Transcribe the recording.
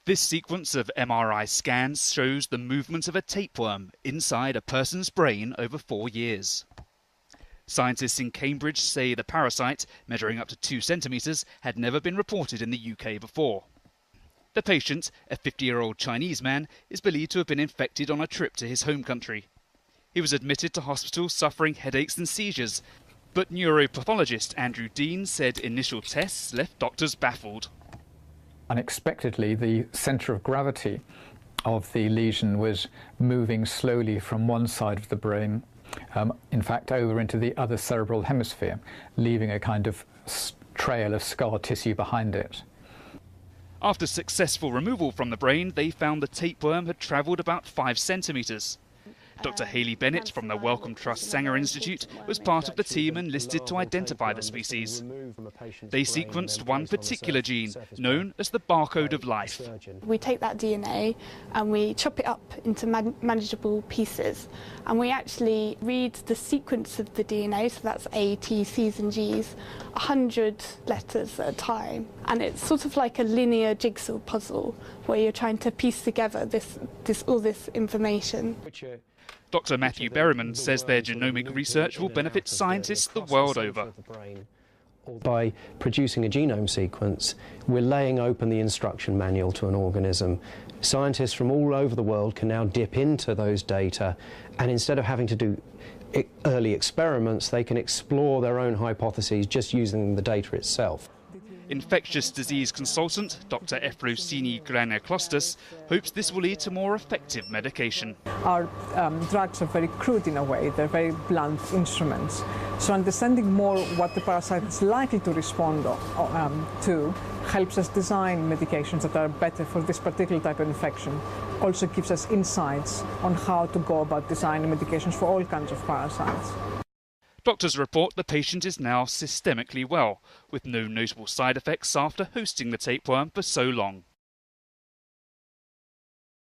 This sequence of MRI scans shows the movement of a tapeworm inside a person's brain over 4 years. Scientists in Cambridge say the parasite, measuring up to 2 centimetres, had never been reported in the UK before. The patient, a 50-year-old Chinese man, is believed to have been infected on a trip to his home country. He was admitted to hospital suffering headaches and seizures, but neuropathologist Andrew Dean said initial tests left doctors baffled. Unexpectedly, the centre of gravity of the lesion was moving slowly from one side of the brain, in fact over into the other cerebral hemisphere, leaving a kind of trail of scar tissue behind it. After successful removal from the brain, they found the tapeworm had travelled about 5 centimetres. Dr. Hayley Bennett from the Wellcome Trust Sanger Institute was part of the team enlisted to identify the species. They sequenced one particular gene, known as the barcode of life. We take that DNA and we chop it up into manageable pieces, and we actually read the sequence of the DNA, so that's A, T, C's and G's, 100 letters at a time. And it's sort of like a linear jigsaw puzzle where you're trying to piece together all this information. Dr. Matthew Berryman says their genomic research will benefit scientists the world over. By producing a genome sequence, we're laying open the instruction manual to an organism. Scientists from all over the world can now dip into those data, and instead of having to do early experiments, they can explore their own hypotheses just using the data itself. Infectious disease consultant Dr. Efrosini Granier-Klostas hopes this will lead to more effective medication. Our drugs are very crude in a way, they're very blunt instruments. So understanding more what the parasite is likely to respond to helps us design medications that are better for this particular type of infection. Also gives us insights on how to go about designing medications for all kinds of parasites. Doctors report the patient is now systemically well, with no notable side effects after hosting the tapeworm for so long.